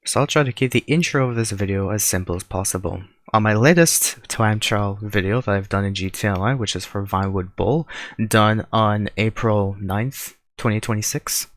So I'll try to keep the intro of this video as simple as possible. On my latest time trial video that I've done in GTA Online, which is for Vinewood Bowl, done on April 9th, 2026,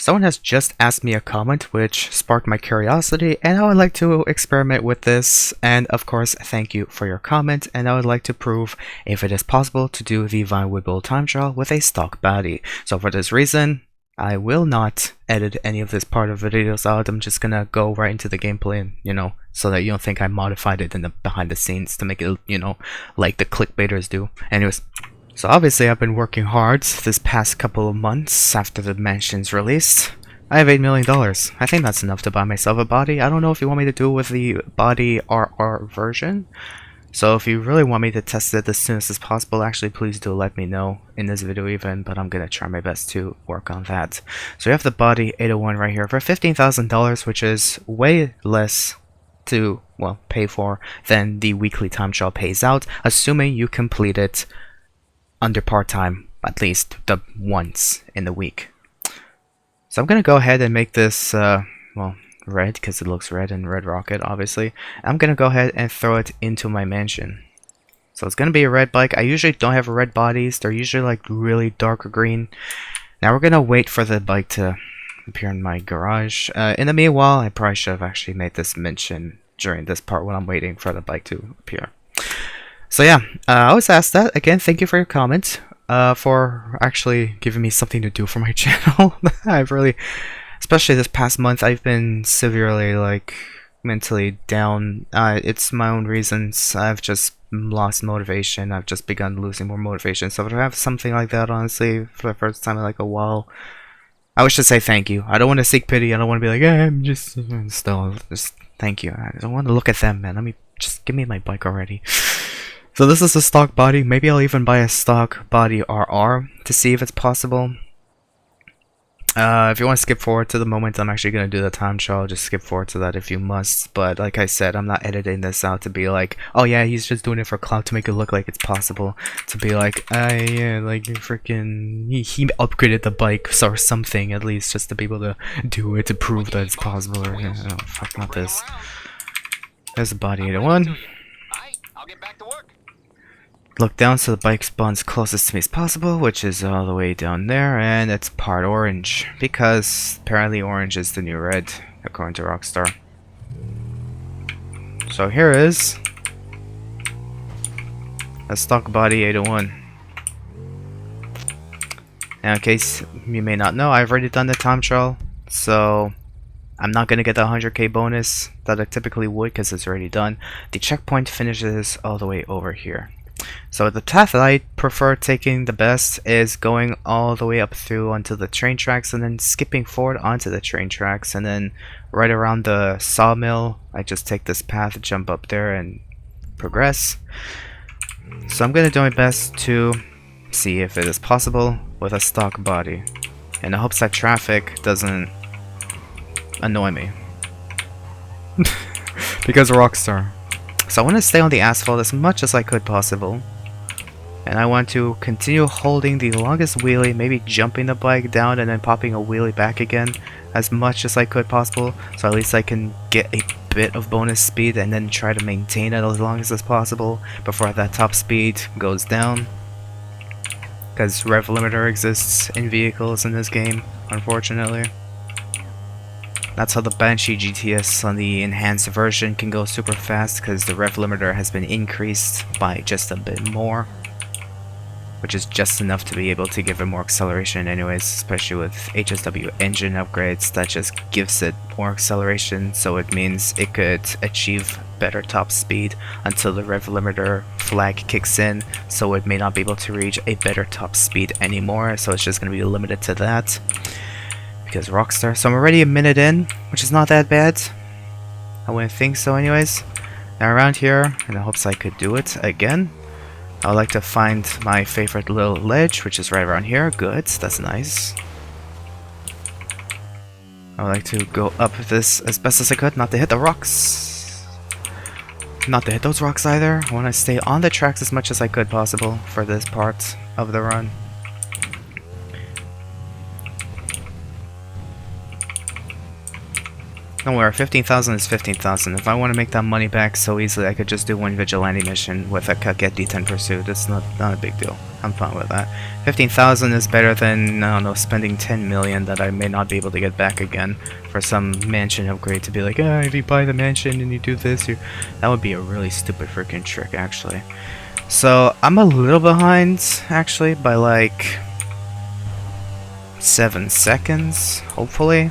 someone has just asked me a comment which sparked my curiosity, and I would like to experiment with this. And of course, thank you for your comment, and I would like to prove if it is possible to do the Vinewood Bowl time trial with a stock Bati. So for this reason, I will not edit any of this part of the videos out. I'm just gonna go right into the gameplay and, so that you don't think I modified it in the behind the scenes to make it, like the clickbaiters do. Anyways, so obviously I've been working hard this past couple of months after the mansion's released. I have $8 million. I think that's enough to buy myself a Bati. I don't know if you want me to do it with the Bati RR version. So if you really want me to test it as soon as possible, actually please do let me know in this video even, but I'm gonna try my best to work on that. So we have the Bati 801 right here for $15,000, which is way less to, well, pay for than the weekly time trial pays out, assuming you complete it under part-time at least the once in the week. So I'm gonna go ahead and make this, well, red because it looks red and red rocket obviously. I'm gonna go ahead and throw it into my mansion. So it's gonna be a red bike. I usually don't have red bodies. They're usually like really dark green. Now we're gonna wait for the bike to appear in my garage. In the meanwhile, I probably should have actually made this mention during this part when I'm waiting for the bike to appear. So yeah, I was asked that. Again, thank you for your comment, for actually giving me something to do for my channel. I've really, especially this past month, I've been severely like mentally down. It's my own reasons. I've just lost motivation. I've just begun losing more motivation. So to have something like that, honestly, for the first time in like a while, I wish to say thank you. I don't want to seek pity. I don't want to be like, hey, I'm just still just thank you. I don't want to look at them, man. Let me just give me my bike already. So this is a stock Bati. Maybe I'll even buy a stock Bati RR to see if it's possible. If you want to skip forward to the moment I'm actually going to do the time trial, just skip forward to that if you must. But like I said, I'm not editing this out to be like, oh yeah, he's just doing it for clout to make it look like it's possible. To be like, yeah, like freaking, he upgraded the bike or something at least, just to be able to do it to prove that it's possible. Or, oh, fuck, not this. There's the Bati 801. I'll get back to work. Look down so the bike spawns closest to me as possible, which is all the way down there, and it's part orange, because apparently orange is the new red, according to Rockstar. So here is a stock Bati 801. Now in case you may not know, I've already done the time trial, so I'm not going to get the 100k bonus that I typically would because it's already done. The checkpoint finishes all the way over here. So the path that I prefer taking the best is going all the way up through onto the train tracks and then skipping forward onto the train tracks, and then right around the sawmill I just take this path, jump up there and progress. So I'm going to do my best to see if it is possible with a stock Bati, in the hopes that traffic doesn't annoy me. Because Rockstar. So I want to stay on the asphalt as much as I could possible, and I want to continue holding the longest wheelie, maybe jumping the bike down and then popping a wheelie back again as much as I could possible, so at least I can get a bit of bonus speed and then try to maintain it as long as possible before that top speed goes down, because rev limiter exists in vehicles in this game, unfortunately. That's how the Banshee GTS on the enhanced version can go super fast, because the rev limiter has been increased by just a bit more, which is just enough to be able to give it more acceleration anyways, especially with HSW engine upgrades. That just gives it more acceleration, so it means it could achieve better top speed until the rev limiter flag kicks in, so it may not be able to reach a better top speed anymore, so it's just going to be limited to that. Because Rockstar. So I'm already a minute in, which is not that bad. I wouldn't think so anyways. Now around here, in the hopes I could do it again, I would like to find my favorite little ledge, which is right around here. Good, that's nice. I would like to go up this as best as I could, not to hit the rocks. Not to hit those rocks either. I want to stay on the tracks as much as I could possible for this part of the run. Don't worry, 15,000 is 15,000. If I want to make that money back so easily, I could just do one vigilante mission with a get D10 pursuit. It's not a big deal. I'm fine with that. 15,000 is better than, I don't know, spending 10 million that I may not be able to get back again for some mansion upgrade to be like, ah, if you buy the mansion and you do this, that would be a really stupid freaking trick, actually. So, I'm a little behind, actually, by like 7 seconds, hopefully.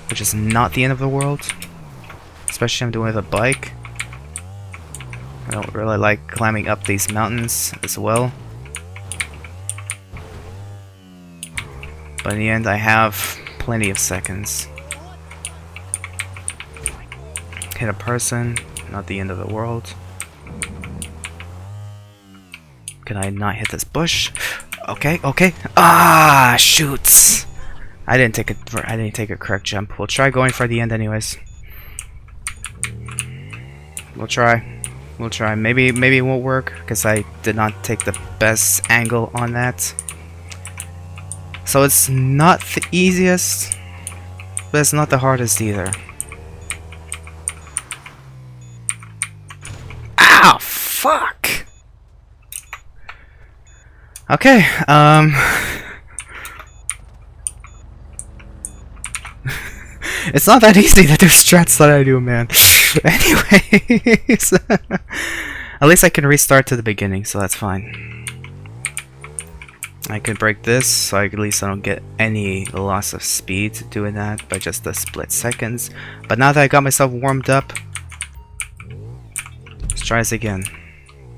Which is not the end of the world. Especially I'm doing it with a bike. I don't really like climbing up these mountains as well. But in the end I have plenty of seconds. Hit a person, not the end of the world. Can I not hit this bush? Okay, okay. Ah, shoot! I didn't take a correct jump. We'll try going for the end anyways. We'll try. We'll try. Maybe it won't work because I did not take the best angle on that. So it's not the easiest, but it's not the hardest either. Ow! Fuck! Okay, it's not that easy to do strats that I do, man. Anyways, at least I can restart to the beginning, so that's fine. I can break this, so at least I don't get any loss of speed doing that by just a split seconds. But now that I got myself warmed up, let's try this again.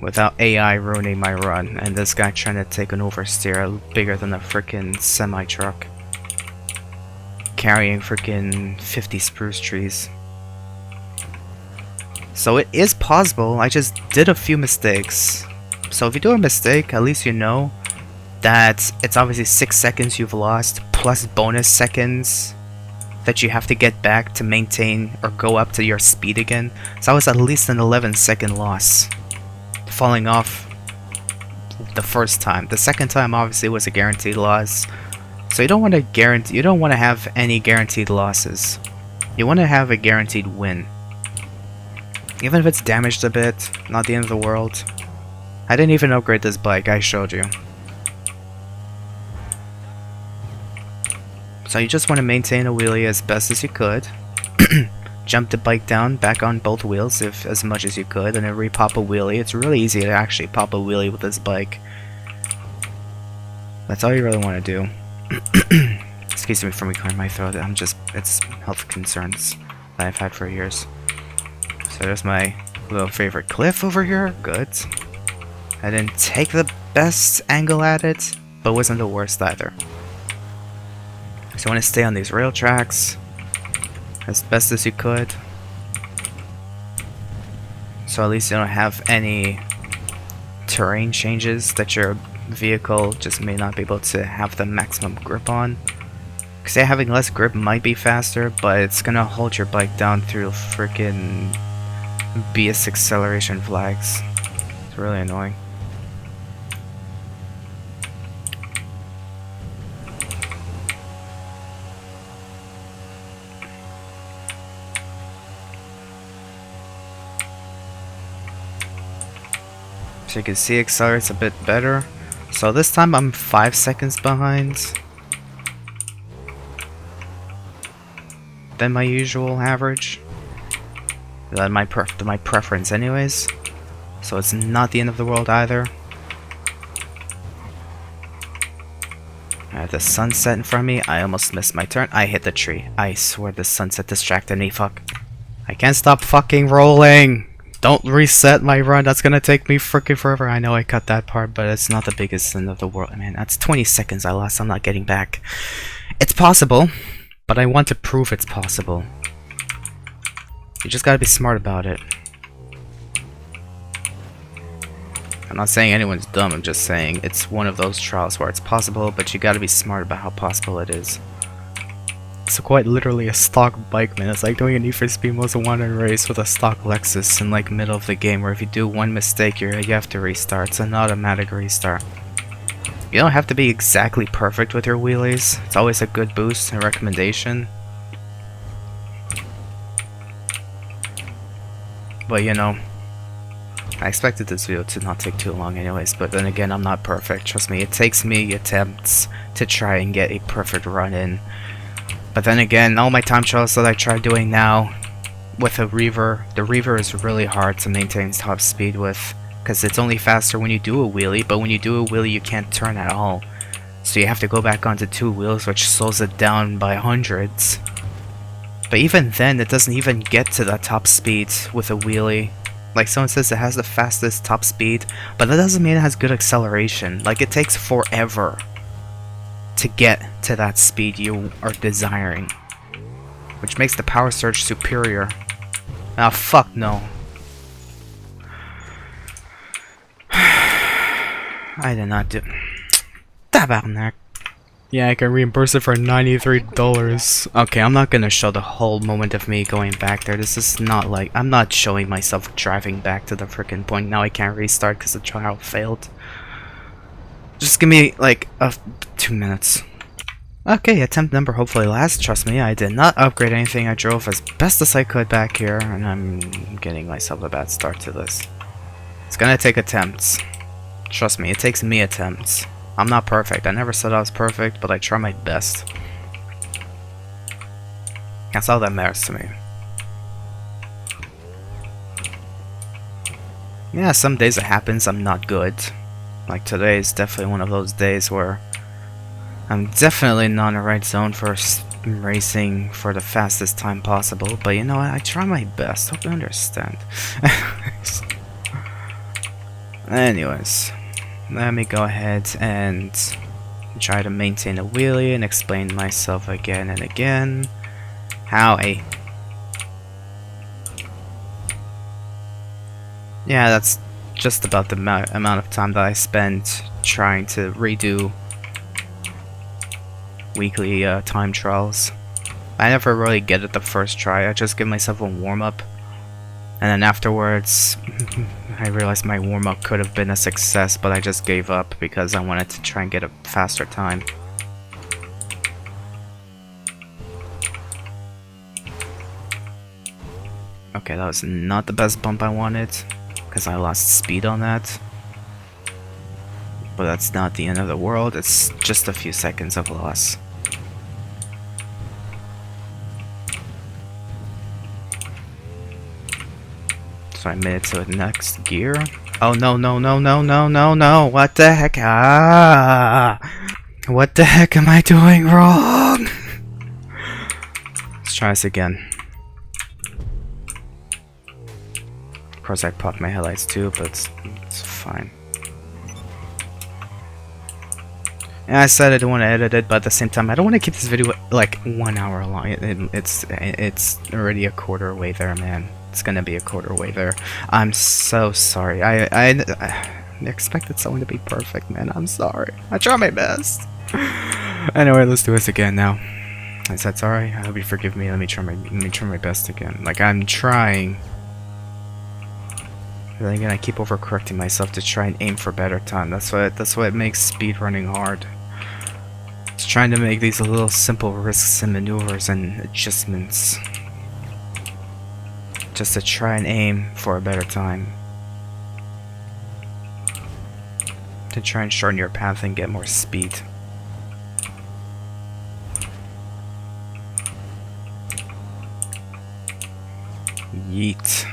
Without AI ruining my run, and this guy trying to take an oversteer bigger than a freaking semi-truck. Carrying freaking 50 spruce trees. So it is possible, I just did a few mistakes. So if you do a mistake, at least you know that it's obviously 6 seconds you've lost, plus bonus seconds that you have to get back to maintain or go up to your speed again. So that was at least an 11-second loss. Falling off the first time. The second time obviously was a guaranteed loss. So you don't want to have any guaranteed losses. You want to have a guaranteed win. Even if it's damaged a bit, not the end of the world. I didn't even upgrade this bike, I showed you. So you just want to maintain a wheelie as best as you could. Jump the bike down, back on both wheels if as much as you could, and then re-pop a wheelie. It's really easy to actually pop a wheelie with this bike. That's all you really want to do. Excuse me for me clearing my throat. It's health concerns that I've had for years. So there's my little favorite cliff over here. Good. I didn't take the best angle at it, but wasn't the worst either. So you want to stay on these rail tracks as best as you could. So at least you don't have any terrain changes that your vehicle just may not be able to have the maximum grip on. Because having less grip might be faster, but it's gonna hold your bike down through freaking BS acceleration flags. It's really annoying. So you can see it accelerates a bit better. So this time I'm 5 seconds behind than my usual average. Than my preference anyways. So it's not the end of the world either. I have the sunset in front of me. I almost missed my turn. I hit the tree. I swear the sunset distracted me. Fuck. I can't stop fucking rolling. Don't reset my run. That's gonna take me freaking forever. I know I cut that part, but it's not the biggest end of the world. Man, that's 20 seconds I lost. I'm not getting back. It's possible, but I want to prove it's possible. You just gotta be smart about it. I'm not saying anyone's dumb. I'm just saying it's one of those trials where it's possible, but you gotta be smart about how possible it is. It's quite literally a stock bike, man. It's like doing a Need for Speed Most Wanted race with a stock Lexus in like middle of the game, where if you do one mistake, you have to restart. It's an automatic restart. You don't have to be exactly perfect with your wheelies. It's always a good boost and recommendation. But you know, I expected this video to not take too long anyways, but then again, I'm not perfect. Trust me, it takes me attempts to try and get a perfect run in. But then again, all my time trials that I try doing now with a reaver, the reaver is really hard to maintain top speed with, because it's only faster when you do a wheelie, but when you do a wheelie you can't turn at all. So you have to go back onto 2 wheels, which slows it down by hundreds. But even then, it doesn't even get to the top speed with a wheelie. Like, someone says it has the fastest top speed, but that doesn't mean it has good acceleration. Like, it takes forever to get to that speed you are desiring, which makes the power surge superior. Ah, fuck no. I did not do... Tabarnak. Yeah, I can reimburse it for $93. Okay, I'm not gonna show the whole moment of me going back there. This is not like... I'm not showing myself driving back to the freaking point. Now I can't restart because the trial failed. Just give me, like, 2 minutes. Okay, attempt number hopefully last. Trust me, I did not upgrade anything. I drove as best as I could back here, and I'm getting myself a bad start to this. It's gonna take attempts. Trust me, it takes me attempts. I'm not perfect. I never said I was perfect, but I try my best. That's all that matters to me. Yeah, some days it happens I'm not good. Like today is definitely one of those days where I'm definitely not in the right zone for racing for the fastest time possible. But you know what? I try my best. Hope you understand. Anyways. Let me go ahead and try to maintain a wheelie and explain myself again and again. Yeah, that's just about the amount of time that I spend trying to redo weekly time trials. I never really get it the first try. I just give myself a warm-up. And then afterwards, I realized my warm-up could have been a success, but I just gave up because I wanted to try and get a faster time. Okay, that was not the best bump I wanted, because I lost speed on that. But that's not the end of the world, it's just a few seconds of loss. So I made it to the next gear. Oh no no no no no no no! What the heck? Ah! What the heck am I doing wrong? Let's try this again. Of course I popped my headlights too, but it's fine. And I said I don't want to edit it, but at the same time I don't want to keep this video like 1 hour long. It's already a quarter way there, man. It's gonna be a quarter way there. I'm so sorry. I expected someone to be perfect, man. I'm sorry. I try my best. Anyway, let's do this again now. I said sorry. I hope you forgive me. Let me try my best again. Like I'm trying. But then again, I keep overcorrecting myself to try and aim for better time. That's what makes speedrunning hard. It's trying to make these little simple risks and maneuvers and adjustments, just to try and aim for a better time. To try and shorten your path and get more speed. Yeet.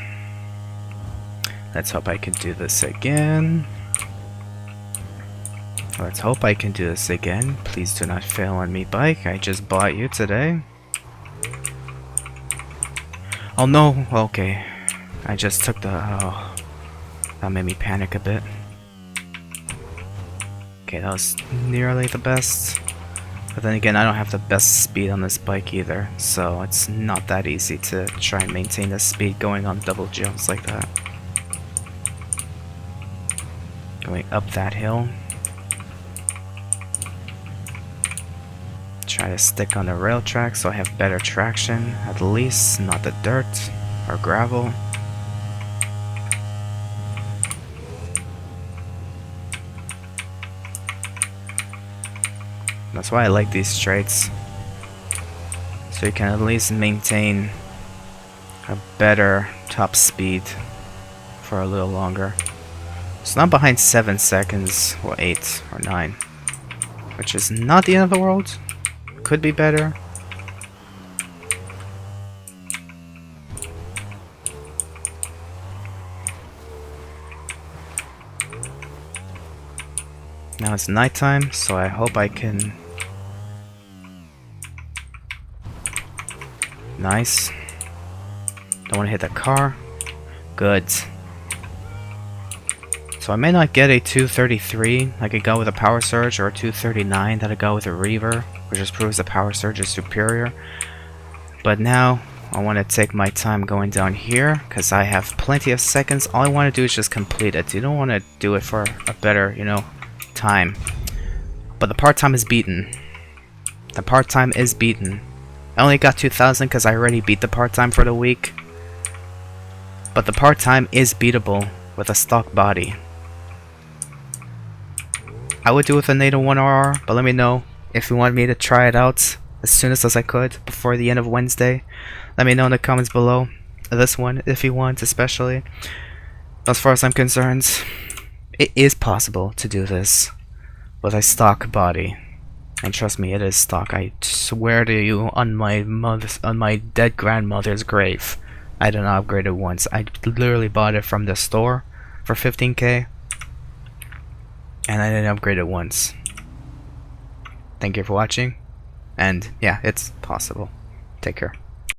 Let's hope I can do this again. Let's hope I can do this again. Please do not fail on me, bike. I just bought you today. Oh no, okay. I just took the... oh, that made me panic a bit. Okay, that was nearly the best. But then again, I don't have the best speed on this bike either, so it's not that easy to try and maintain the speed going on double jumps like that. Going up that hill. Try to stick on the rail track so I have better traction, at least, not the dirt or gravel. That's why I like these straights, so you can at least maintain a better top speed for a little longer. It's not behind 7 seconds, or 8, or 9. Which is not the end of the world. Could be better. Now it's nighttime, so I hope I can... Nice. Don't want to hit the car. Good. So I may not get a 233 like I got with a power surge, or a 239 that I got with a reaver, which just proves the power surge is superior. But now I want to take my time going down here because I have plenty of seconds. All I want to do is just complete it. You don't want to do it for a better, you know, time. But the part time is beaten. The part time is beaten. I only got 2,000 because I already beat the part time for the week. But the part time is beatable with a stock body. I would do it with a NATO 1RR, but let me know if you want me to try it out as soon as I could before the end of Wednesday. Let me know in the comments below. This one, if you want, especially. As far as I'm concerned, it is possible to do this with a stock body. And trust me, it is stock. I swear to you, on my dead grandmother's grave, I did not upgrade it once. I literally bought it from the store for 15k. And I didn't upgrade it once. Thank you for watching. And yeah, it's possible. Take care.